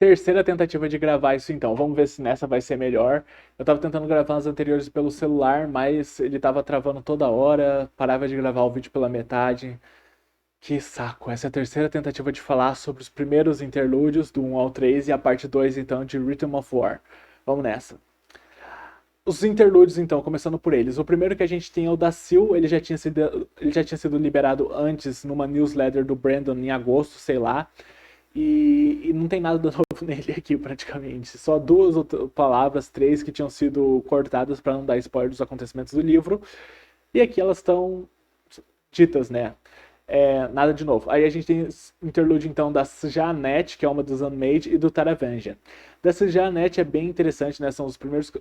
Terceira tentativa de gravar isso então. Vamos ver se nessa vai ser melhor. Eu tava tentando gravar as anteriores pelo celular, mas ele tava travando toda hora, parava de gravar o vídeo pela metade. Que saco. Essa é a terceira tentativa de falar sobre os primeiros interlúdios do 1 ao 3 e a parte 2 então de Rhythm of War. Vamos nessa. Os interlúdios, então, começando por eles. O primeiro que a gente tem é o da Sil, ele já tinha sido liberado antes numa newsletter do Brandon em agosto, sei lá. E não tem nada de novo nele aqui, praticamente. Só duas palavras, três, que tinham sido cortadas para não dar spoiler dos acontecimentos do livro. E aqui elas estão ditas, né? Nada de novo. Aí a gente tem interlúdio, então, da Janet, que é uma dos Unmade, e do Taravangian. Dessa Janet é bem interessante, né? São os primeiros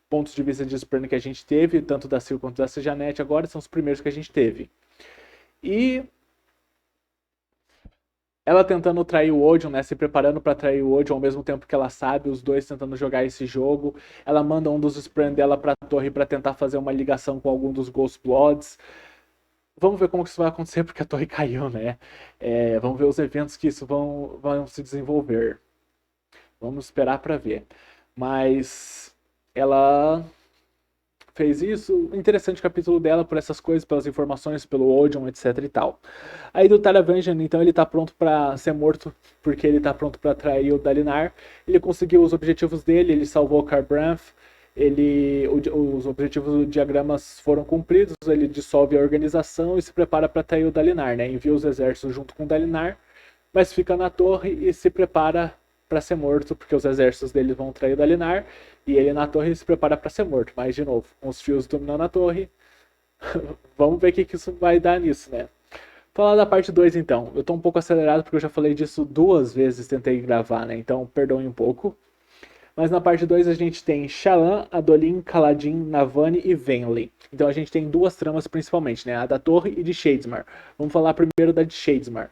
pontos de vista de Spren que a gente teve, tanto da Sil quanto da Janet, agora são os primeiros que a gente teve. E ela tentando trair o Odeon, né, se preparando para trair o Odeon ao mesmo tempo que ela sabe, os dois tentando jogar esse jogo. Ela manda um dos Spren dela para a torre para tentar fazer uma ligação com algum dos Ghost Bloods. Vamos ver como que isso vai acontecer, porque a torre caiu, né? Vamos ver os eventos que isso vão se desenvolver. Vamos esperar para ver. Mas ela fez isso. Interessante o capítulo dela por essas coisas, pelas informações, pelo Odeon, etc e tal. Aí do Taravangian, então ele tá pronto para ser morto, porque ele tá pronto para trair o Dalinar. Ele conseguiu os objetivos dele, ele salvou Kharbranth, os objetivos do diagramas foram cumpridos, ele dissolve a organização e se prepara para trair o Dalinar, né? Envia os exércitos junto com o Dalinar, mas fica na torre e se prepara para ser morto, porque os exércitos dele vão trair o Dalinar, e ele na torre se prepara para ser morto. Mas, de novo, com os fios dominando a torre, vamos ver o que isso vai dar nisso, né? Falar da parte 2 então. Eu tô um pouco acelerado porque eu já falei disso duas vezes, tentei gravar, né? Então perdoem um pouco. Mas na parte 2 a gente tem Shallan, Adolin, Kaladin, Navani e Venli. Então a gente tem duas tramas principalmente, né? A da torre e de Shadesmar. Vamos falar primeiro da de Shadesmar.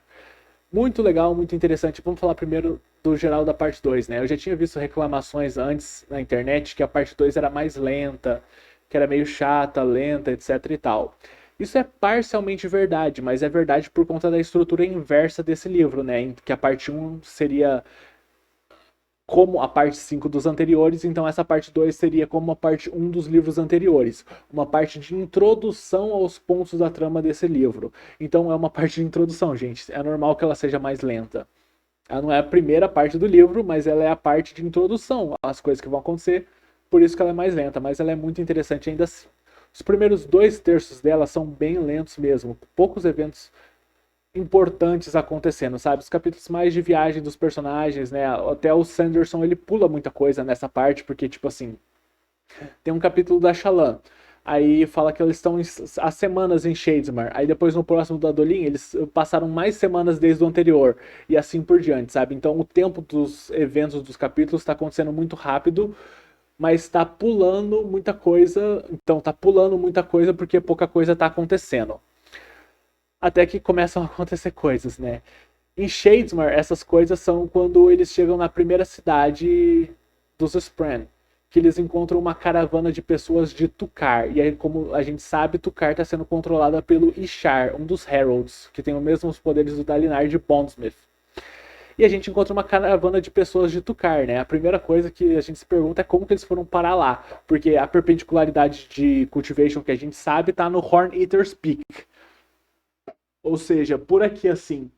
Muito legal, muito interessante. Vamos falar primeiro do geral da parte 2, né? Eu já tinha visto reclamações antes na internet que a parte 2 era mais lenta, que era meio chata, lenta, etc e tal. Isso é parcialmente verdade, mas é verdade por conta da estrutura inversa desse livro, né? Em que a parte um seria como a parte 5 dos anteriores, então essa parte 2 seria como a parte um dos livros anteriores, uma parte de introdução aos pontos da trama desse livro. Então é uma parte de introdução, gente. É normal que ela seja mais lenta. Ela não é a primeira parte do livro, mas ela é a parte de introdução às coisas que vão acontecer, por isso que ela é mais lenta, mas ela é muito interessante ainda assim. Os primeiros 2 terços dela são bem lentos mesmo, poucos eventos importantes acontecendo, sabe? Os capítulos mais de viagem dos personagens, né? Até o Sanderson ele pula muita coisa nessa parte, porque, tipo assim, tem um capítulo da Shallan. Aí fala que eles estão há semanas em Shadesmar. Aí depois no próximo do Adolin, eles passaram mais semanas desde o anterior. E assim por diante, sabe? Então o tempo dos eventos dos capítulos está acontecendo muito rápido, mas está pulando muita coisa. Então tá pulando muita coisa porque pouca coisa está acontecendo. Até que começam a acontecer coisas, né? Em Shadesmar, essas coisas são quando eles chegam na primeira cidade dos Spren, que eles encontram uma caravana de pessoas de Tukar. E aí, como a gente sabe, Tukar está sendo controlada pelo Ishar, um dos Heralds, que tem os mesmos poderes do Dalinar de Bondsmith. E a gente encontra uma caravana de pessoas de Tukar, né? A primeira coisa que a gente se pergunta é como que eles foram parar lá, porque a perpendicularidade de cultivation que a gente sabe está no Horn Eater's Peak. Ou seja, por aqui assim.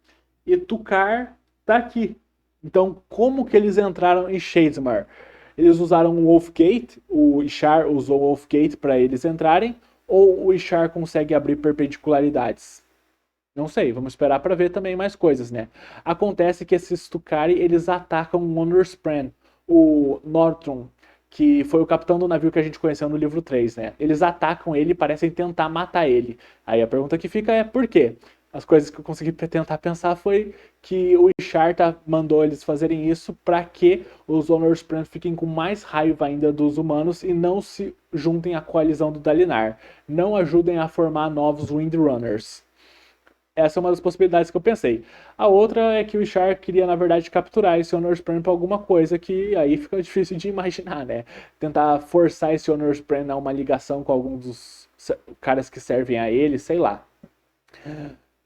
E Tukar tá aqui. Então, como que eles entraram em Shadesmar? Eles usaram o Wolfgate, o Ishar usou o Wolfgate para eles entrarem, ou o Ishar consegue abrir perpendicularidades? Não sei, vamos esperar para ver também mais coisas, né? Acontece que esses Tukari, eles atacam o Honorspren, o Nortron, que foi o capitão do navio que a gente conheceu no livro 3, né? Eles atacam ele e parecem tentar matar ele. Aí a pergunta que fica é por quê? As coisas que eu consegui tentar pensar foi que o Isharta mandou eles fazerem isso para que os Honorspren fiquem com mais raiva ainda dos humanos e não se juntem à coalizão do Dalinar. Não ajudem a formar novos Windrunners. Essa é uma das possibilidades que eu pensei. A outra é que o Ishar queria, na verdade, capturar esse Honor Spren para alguma coisa que aí fica difícil de imaginar, né? Tentar forçar esse Honor Spren a uma ligação com algum dos caras que servem a ele, sei lá.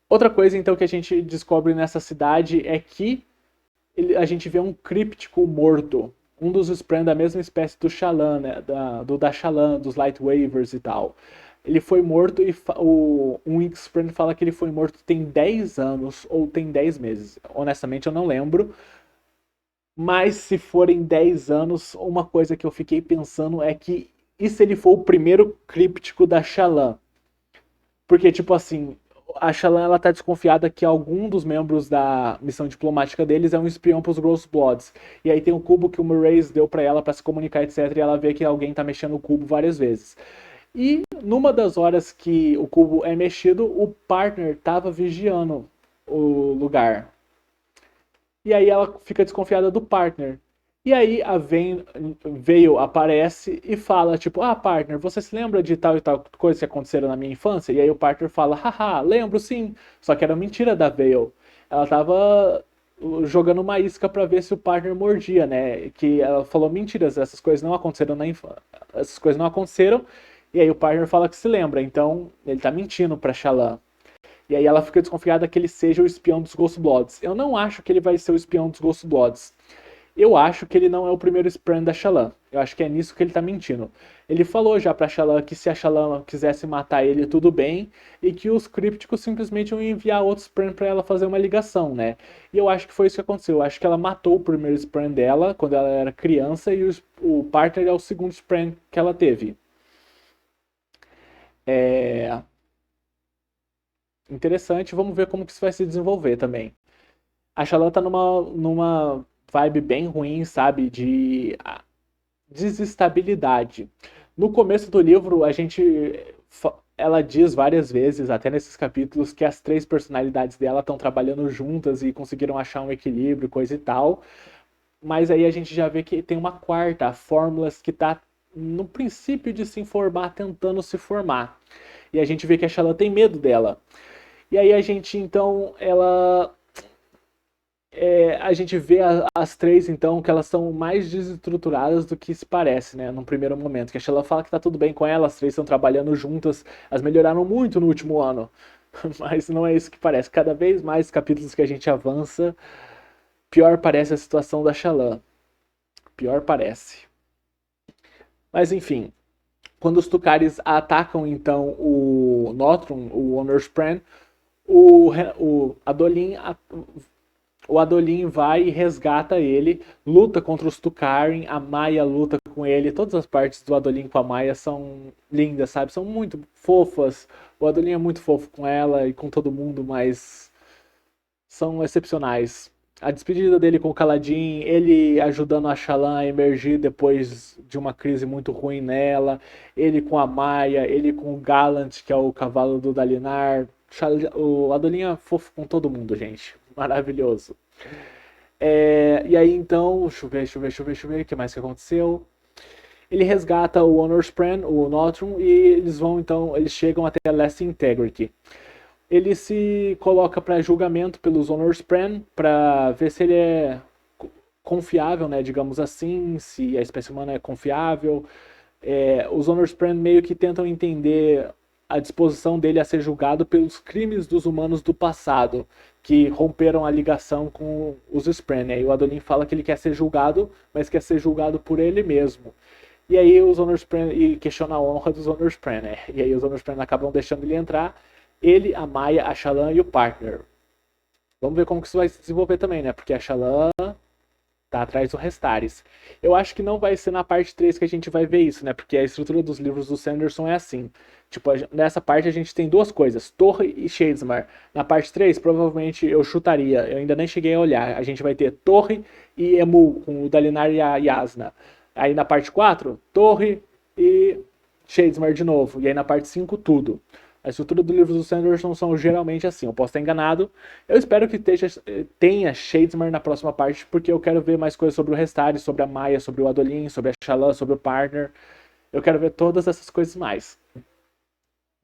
Outra coisa, então, que a gente descobre nessa cidade é que a gente vê um críptico morto. Um dos Spren da mesma espécie do Shallan, né? Da Shallan, dos Light Waivers e tal. Ele foi morto e um X-Spren fala que ele foi morto tem 10 anos ou tem 10 meses. Honestamente, eu não lembro. Mas se forem 10 anos, uma coisa que eu fiquei pensando é que e se ele for o primeiro críptico da Shallan? Porque, tipo assim, a Shallan ela tá desconfiada que algum dos membros da missão diplomática deles é um espião pros Ghost Bloods. E aí tem um cubo que o Murray deu pra ela pra se comunicar, etc. E ela vê que alguém tá mexendo o cubo várias vezes. E numa das horas que o cubo é mexido, o partner tava vigiando o lugar. E aí ela fica desconfiada do partner. E aí a Veil aparece e fala, tipo, ah, partner, você se lembra de tal e tal coisa que aconteceram na minha infância? E aí o partner fala, haha, lembro sim. Só que era mentira da Veil. Ela tava jogando uma isca pra ver se o partner mordia, né? Que ela falou mentiras, essas coisas não aconteceram na infância. Essas coisas não aconteceram. E aí o partner fala que se lembra. Então ele tá mentindo pra Shallan. E aí ela fica desconfiada que ele seja o espião dos Ghost Bloods. Eu não acho que ele vai ser o espião dos Ghost Bloods. Eu acho que ele não é o primeiro Spren da Shallan. Eu acho que é nisso que ele tá mentindo. Ele falou já pra Shallan que se a Shallan quisesse matar ele, tudo bem, e que os crípticos simplesmente iam enviar outro Spren pra ela fazer uma ligação, né? E eu acho que foi isso que aconteceu. Eu acho que ela matou o primeiro Spren dela quando ela era criança e o partner é o segundo Spren que ela teve. É interessante, vamos ver como que isso vai se desenvolver também. A Shallan tá numa vibe bem ruim, sabe? De desestabilidade. No começo do livro, ela diz várias vezes, até nesses capítulos, que as três personalidades dela estão trabalhando juntas e conseguiram achar um equilíbrio, coisa e tal. Mas aí a gente já vê que tem uma quarta, a Fórmulas, que está no princípio de se formar, tentando se formar. E a gente vê que a Shallan tem medo dela. E aí a gente, então, a gente vê as três, então, que elas são mais desestruturadas do que se parece, né? Num primeiro momento. Que a Sheila fala que tá tudo bem com ela, as três estão trabalhando juntas, elas melhoraram muito no último ano. Mas não é isso que parece. Cada vez mais capítulos que a gente avança, pior parece a situação da Shallan. Pior parece. Mas enfim, quando os Tucaris atacam então o Nothrum, o Honorspren, o Adolin o Adolin vai e resgata ele, luta contra os Tucarin, a Maia luta com ele. Todas as partes do Adolin com a Maia são lindas, sabe? São muito fofas. O Adolin é muito fofo com ela e com todo mundo, mas são excepcionais. A despedida dele com o Kaladin, ele ajudando a Shallan a emergir depois de uma crise muito ruim nela, ele com a Maia, ele com o Gallant, que é o cavalo do Dalinar. O Adolin é fofo com todo mundo, gente. Maravilhoso. E aí então, deixa eu ver o que mais que aconteceu. Ele resgata o Honorspren, o Nothrum, e eles vão então, eles chegam até a Last Integrity. Ele se coloca para julgamento pelos Honorspren para ver se ele é confiável, né, digamos assim, se a espécie humana é confiável. Os Honorspren meio que tentam entender a disposição dele a ser julgado pelos crimes dos humanos do passado, que romperam a ligação com os Spren, né? E o Adolin fala que ele quer ser julgado, mas quer ser julgado por ele mesmo. E aí os Honorspren e questiona a honra dos Honorspren, né? E aí os Honorspren acabam deixando ele entrar. Ele, a Maia, a Shallan e o partner. Vamos ver como que isso vai se desenvolver também, né? Porque a Shallan tá atrás do Restares. Eu acho que não vai ser na parte 3 que a gente vai ver isso, né? Porque a estrutura dos livros do Sanderson é assim. Tipo, nessa parte a gente tem duas coisas, Torre e Shadesmar. Na parte 3, provavelmente eu chutaria, eu ainda nem cheguei a olhar. A gente vai ter Torre e Emu, com o Dalinar e a Yasna. Aí na parte 4, Torre e Shadesmar de novo. E aí na parte 5, tudo. A estrutura do livro do Sanderson são geralmente assim. Eu posso estar enganado. Eu espero que tenha Shadesmar na próxima parte, porque eu quero ver mais coisas sobre o Restares, sobre a Maia, sobre o Adolin, sobre a Shallan, sobre o Partner. Eu quero ver todas essas coisas mais.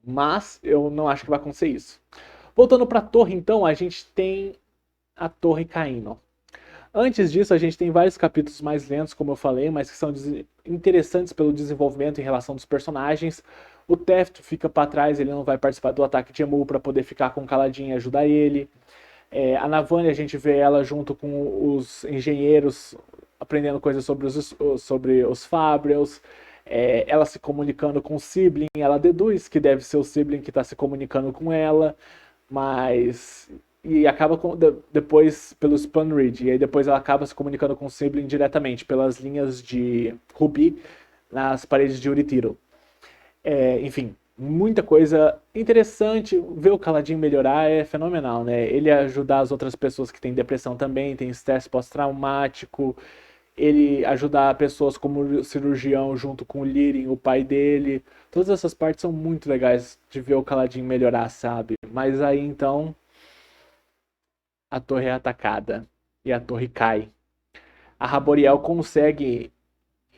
Mas eu não acho que vai acontecer isso. Voltando para a torre, então, a gente tem a torre caindo. Antes disso, a gente tem vários capítulos mais lentos, como eu falei, mas que são interessantes pelo desenvolvimento em relação dos personagens. O Teft fica para trás, ele não vai participar do ataque de Emu para poder ficar com o Kaladin e ajudar ele. A Navani, a gente vê ela junto com os engenheiros aprendendo coisas sobre os Fabrials, ela se comunicando com o sibling, ela deduz que deve ser o sibling que está se comunicando com ela, mas... E acaba depois pelo Spanreed, e aí depois ela acaba se comunicando com o sibling diretamente, pelas linhas de Ruby nas paredes de Uritiro. Enfim, muita coisa interessante. Ver o Kaladin melhorar é fenomenal, né? Ele ajudar as outras pessoas que têm depressão também, tem estresse pós-traumático. Ele ajudar pessoas como cirurgião junto com o Lirin, o pai dele. Todas essas partes são muito legais de ver o Kaladin melhorar, sabe? Mas aí então a torre é atacada e a torre cai. A Raboriel consegue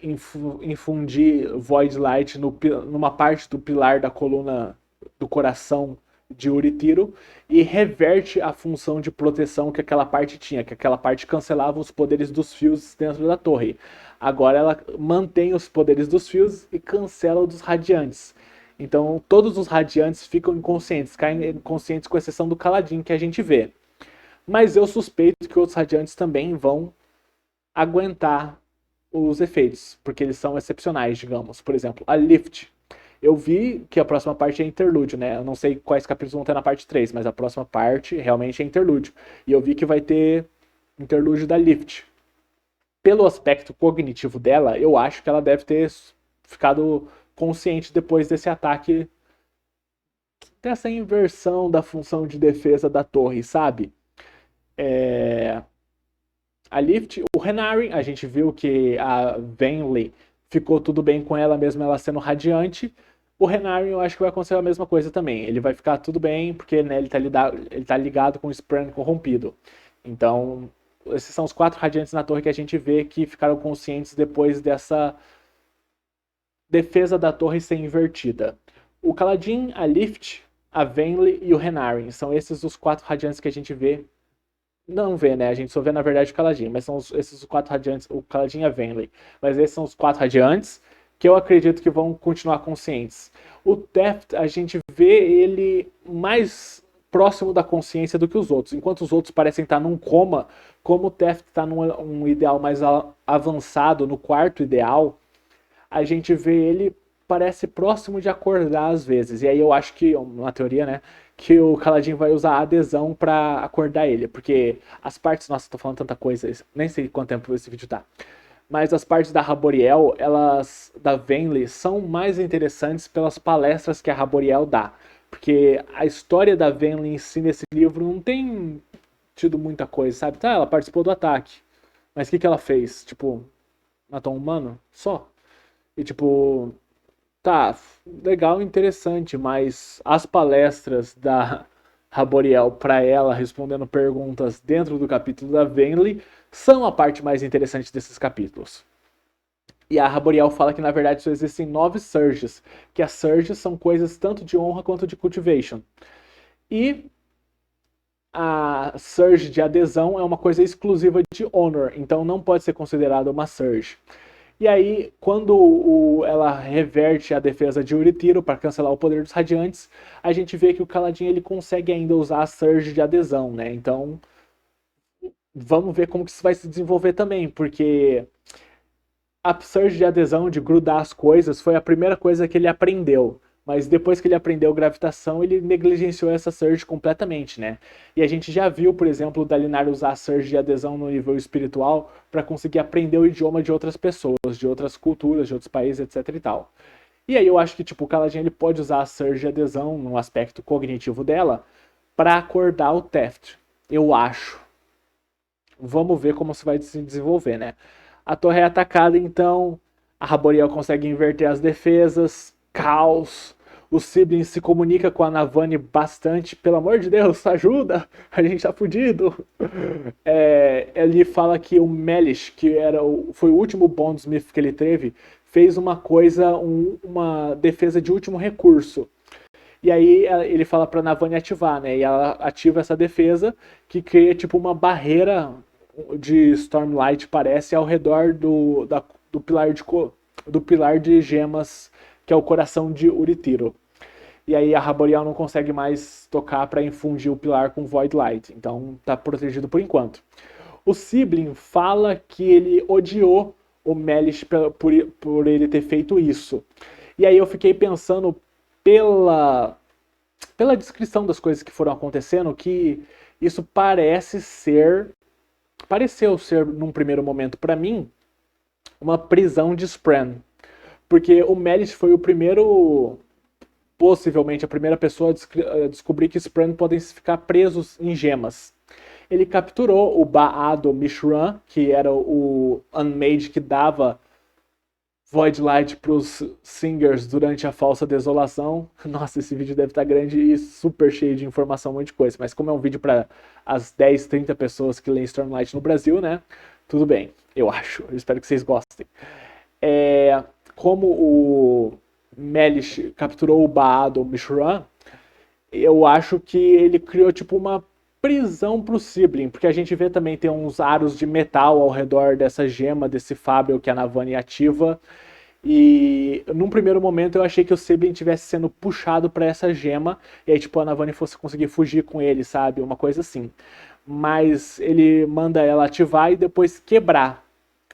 infundir Void Light numa parte do pilar da coluna do coração de Uritiro e reverte a função de proteção que aquela parte tinha, que aquela parte cancelava os poderes dos fios dentro da torre. Agora ela mantém os poderes dos fios e cancela os dos radiantes. Então todos os radiantes ficam inconscientes, caem inconscientes com exceção do Kaladin que a gente vê. Mas eu suspeito que outros radiantes também vão aguentar os efeitos, porque eles são excepcionais, digamos. Por exemplo, a Lift. Eu vi que a próxima parte é interlúdio, né? Eu não sei quais capítulos vão ter na parte 3, mas a próxima parte realmente é interlúdio. E eu vi que vai ter interlúdio da Lift. Pelo aspecto cognitivo dela, eu acho que ela deve ter ficado consciente depois desse ataque, dessa inversão da função de defesa da torre, sabe? A Lift, o Renarin, a gente viu que a Venli ficou tudo bem com ela, mesmo ela sendo radiante. O Renarin, eu acho que vai acontecer a mesma coisa também. Ele vai ficar tudo bem, porque né, ele tá ligado com o Spran corrompido. Então, esses são os 4 radiantes na torre que a gente vê que ficaram conscientes depois dessa defesa da torre ser invertida. O Kaladin, a Lift, a Venli e o Renarin. São esses os 4 radiantes que a gente vê. Não vê, né? A gente só vê, na verdade, o Kaladin, mas são esses 4 radiantes, o Kaladin e a Venli. Mas esses são os 4 radiantes que eu acredito que vão continuar conscientes. O Teft, a gente vê ele mais próximo da consciência do que os outros. Enquanto os outros parecem estar num coma, como o Teft está num ideal mais avançado, no 4º ideal, a gente vê ele parece próximo de acordar às vezes. E aí eu acho que, uma teoria, né, que o Kaladin vai usar a adesão pra acordar ele, porque as partes, nossa, tô falando tanta coisa, nem sei quanto tempo esse vídeo tá. Mas as partes da Raboriel, elas da Venli são mais interessantes pelas palestras que a Raboriel dá, porque a história da Venli em si nesse livro não tem tido muita coisa, sabe? Tá, ela participou do ataque, mas o que ela fez? Tipo, matou um humano? Só. E tipo, tá, legal, interessante, mas as palestras da Raboriel para ela respondendo perguntas dentro do capítulo da Venli são a parte mais interessante desses capítulos. E a Raboriel fala que na verdade só existem 9 surges, que as surges são coisas tanto de honra quanto de cultivation. E a surge de adesão é uma coisa exclusiva de honor, então não pode ser considerada uma surge. E aí, quando ela reverte a defesa de Uritiro para cancelar o poder dos radiantes, a gente vê que o Kaladin ele consegue ainda usar a surge de adesão, né? Então, vamos ver como que isso vai se desenvolver também, porque a surge de adesão, de grudar as coisas, foi a primeira coisa que ele aprendeu. Mas depois que ele aprendeu gravitação, ele negligenciou essa surge completamente, né? E a gente já viu, por exemplo, o Dalinar usar a surge de adesão no nível espiritual para conseguir aprender o idioma de outras pessoas, de outras culturas, de outros países, etc e tal. E aí eu acho que tipo, o Kaladin ele pode usar a surge de adesão no aspecto cognitivo dela para acordar o Teft. Eu acho. Vamos ver como isso vai se desenvolver, né? A torre é atacada, então a Raboriel consegue inverter as defesas, caos. O Sibling se comunica com a Navani bastante. Pelo amor de Deus, ajuda! A gente tá fudido. Ele fala que o Melish, que foi o último Bondsmith que ele teve, fez uma coisa, uma defesa de último recurso. E aí ele fala pra Navani ativar, né? E ela ativa essa defesa que cria tipo uma barreira de Stormlight, parece, ao redor do pilar de gemas, que é o coração de Uritiro. e aí a Raboriel não consegue mais tocar para infundir o pilar com Void Light, então tá protegido por enquanto. O Sibling fala que ele odiou o Melish por ele ter feito isso. E aí eu fiquei pensando pela descrição das coisas que foram acontecendo, que isso pareceu ser, num primeiro momento para mim, uma prisão de Spren. Porque o Melish foi o primeiro, possivelmente a primeira pessoa a descobrir que Spren podem ficar presos em gemas. Ele capturou o Baado Mishran, que era o Unmade que dava Void Light para os Singers durante a Falsa Desolação. Nossa, esse vídeo deve estar grande e super cheio de informação, um monte de coisa. Mas como é um vídeo para as 10, 30 pessoas que leem Stormlight no Brasil, né? Tudo bem, eu acho. Eu espero que vocês gostem. Como o Melish capturou o Baado Mishran, eu acho que ele criou tipo uma prisão pro Sibling, porque a gente vê também tem uns aros de metal ao redor dessa gema, desse Fabio que a Navani ativa. E num primeiro momento eu achei que o Sibling estivesse sendo puxado para essa gema, e aí tipo a Navani fosse conseguir fugir com ele, sabe? Uma coisa assim. Mas ele manda ela ativar e depois quebrar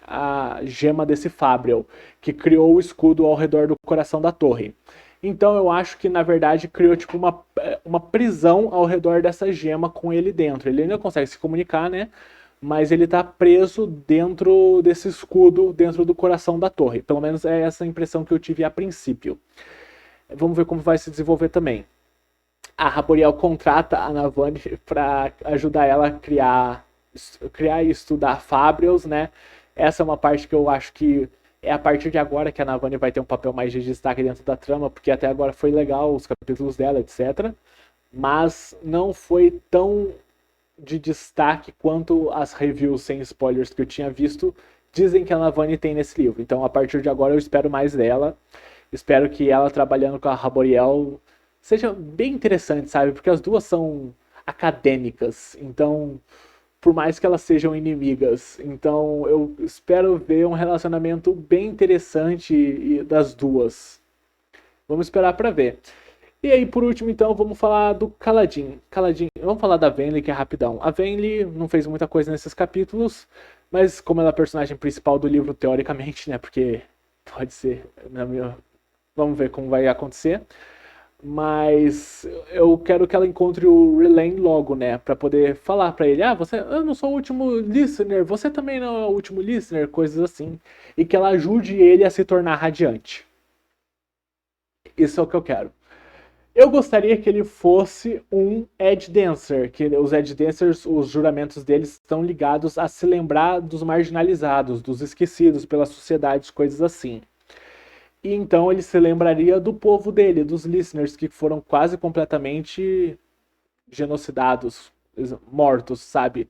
a gema desse Fabriel, que criou o escudo ao redor do coração da torre. Então eu acho que na verdade criou tipo uma prisão ao redor dessa gema com ele dentro. Ele ainda consegue se comunicar, né? Mas ele tá preso dentro desse escudo, dentro do coração da torre. Pelo menos é essa a impressão que eu tive a princípio. Vamos ver como vai se desenvolver também. A Raboriel contrata a Navani para ajudar ela a criar e estudar Fabrials, né? Essa é uma parte que eu acho que é a partir de agora que a Navani vai ter um papel mais de destaque dentro da trama, porque até agora foi legal os capítulos dela, etc. Mas não foi tão de destaque quanto as reviews sem spoilers que eu tinha visto dizem que a Navani tem nesse livro. Então, a partir de agora, eu espero mais dela. Espero que ela trabalhando com a Raboriel seja bem interessante, sabe? Porque as duas são acadêmicas. Então, por mais que elas sejam inimigas. Então, eu espero ver um relacionamento bem interessante das duas. Vamos esperar para ver. E aí, por último, então, vamos falar do Kaladin. Vamos falar da Venli, que é rapidão. A Venli não fez muita coisa nesses capítulos, mas como ela é a personagem principal do livro, teoricamente, né? Porque pode ser, vamos ver como vai acontecer. Mas eu quero que ela encontre o Relaine logo, né? Pra poder falar pra ele: eu não sou o último listener, você também não é o último listener, coisas assim. E que ela ajude ele a se tornar radiante. Isso é o que eu quero. Eu gostaria que ele fosse um Edge Dancer, que os Edge Dancers, os juramentos deles estão ligados a se lembrar dos marginalizados, dos esquecidos pela sociedade, coisas assim. E então ele se lembraria do povo dele, dos listeners que foram quase completamente genocidados, mortos, sabe?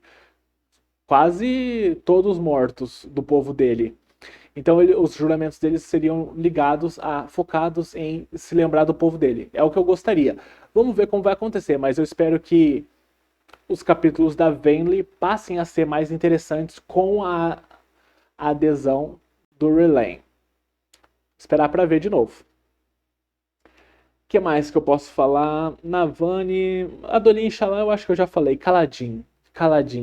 Quase todos mortos do povo dele. Então os juramentos deles seriam focados em se lembrar do povo dele. É o que eu gostaria. Vamos ver como vai acontecer, mas eu espero que os capítulos da Venli passem a ser mais interessantes com a adesão do Relaine. Esperar para ver de novo. O que mais que eu posso falar? Navani, Adolin Inshallah, eu acho que eu já falei. Kaladin.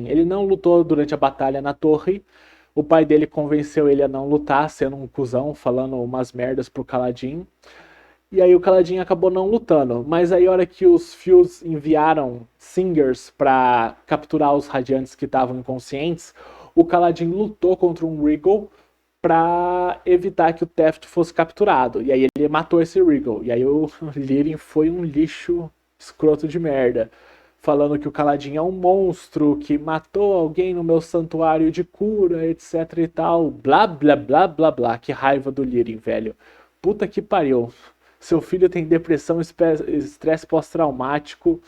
Ele não lutou durante a batalha na torre. O pai dele convenceu ele a não lutar, sendo um cuzão, falando umas merdas pro Kaladin. E aí o Kaladin acabou não lutando. Mas aí a hora que os Fields enviaram Singers para capturar os Radiantes que estavam inconscientes, o Kaladin lutou contra um Regal para evitar que o Teft fosse capturado. E aí ele matou esse Regal. E aí o Lyrin foi um lixo escroto de merda. Falando que o Kaladin é um monstro, que matou alguém no meu santuário de cura, etc e tal. Blá, blá, blá, blá, blá. Que raiva do Lyrin, velho. Puta que pariu. Seu filho tem depressão, estresse pós-traumático.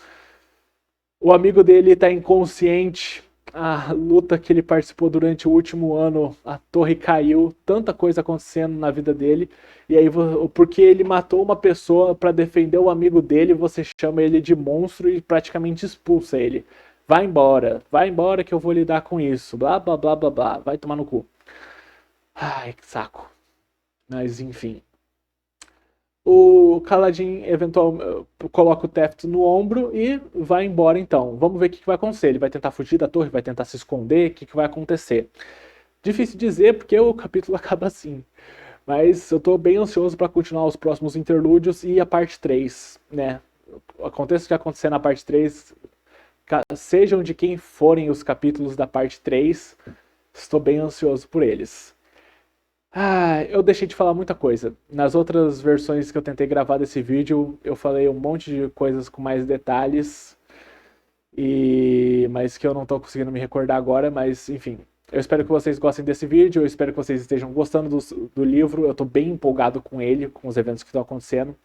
O amigo dele tá inconsciente. A luta que ele participou durante o último ano, a torre caiu, tanta coisa acontecendo na vida dele. E aí, porque ele matou uma pessoa para defender o amigo dele, você chama ele de monstro e praticamente expulsa ele. Vai embora que eu vou lidar com isso. Blá, blá, blá, blá, blá. Vai tomar no cu. Ai, que saco. Mas enfim. O Kaladin eventualmente coloca o Teft no ombro e vai embora então. Vamos ver o que vai acontecer. Ele vai tentar fugir da torre, vai tentar se esconder, o que vai acontecer. Difícil dizer porque o capítulo acaba assim. Mas eu tô bem ansioso para continuar os próximos interlúdios e a parte 3, né? Aconteça o que acontecer na parte 3, sejam de quem forem os capítulos da parte 3, estou bem ansioso por eles. Ah, eu deixei de falar muita coisa. Nas outras versões que eu tentei gravar desse vídeo, eu falei um monte de coisas com mais detalhes, mas que eu não estou conseguindo me recordar agora, mas enfim. Eu espero que vocês gostem desse vídeo, eu espero que vocês estejam gostando do livro, eu estou bem empolgado com ele, com os eventos que estão acontecendo.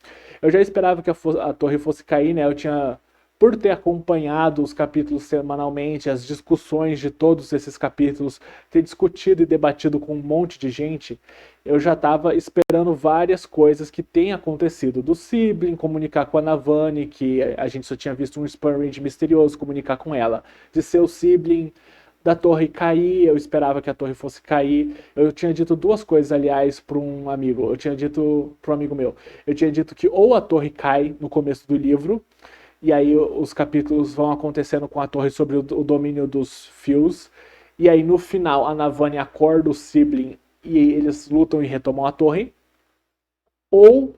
Eu já esperava que a torre fosse cair, né? Eu tinha, por ter acompanhado os capítulos semanalmente, as discussões de todos esses capítulos, ter discutido e debatido com um monte de gente, eu já estava esperando várias coisas que têm acontecido. Do Sibling comunicar com a Navani, que a gente só tinha visto um Spam Range misterioso comunicar com ela. De seu Sibling, da torre cair, eu esperava que a torre fosse cair. Eu tinha dito duas coisas, aliás, para um amigo. Eu tinha dito para um amigo meu. Eu tinha dito que ou a torre cai no começo do livro, e aí os capítulos vão acontecendo com a torre sobre o domínio dos fios. E aí no final a Navani acorda o Sibling e eles lutam e retomam a torre. Ou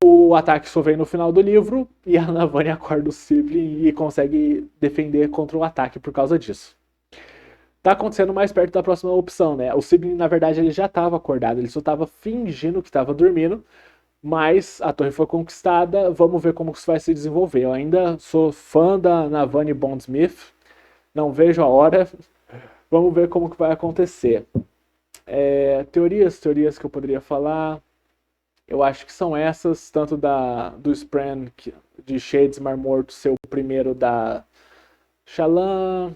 o ataque só vem no final do livro e a Navani acorda o Sibling e consegue defender contra o ataque por causa disso. Tá acontecendo mais perto da próxima opção, né? O Sibling, na verdade, ele já estava acordado, ele só estava fingindo que estava dormindo, mas a torre foi conquistada, vamos ver como isso vai se desenvolver. Eu ainda sou fã da Navani Bondsmith, não vejo a hora, vamos ver como que vai acontecer. Teorias que eu poderia falar, eu acho que são essas, tanto do Spran de Shades Mar Morto ser o primeiro da Shallan,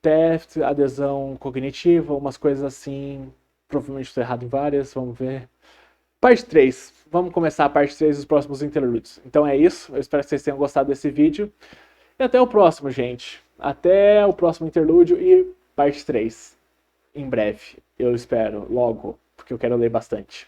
Teft, adesão cognitiva, umas coisas assim. Provavelmente estou errado em várias, vamos ver. Parte 3. Vamos começar a parte 3 dos próximos interludes. Então é isso, eu espero que vocês tenham gostado desse vídeo. E até o próximo, gente. Até o próximo interlúdio e parte 3. Em breve, eu espero, logo, porque eu quero ler bastante.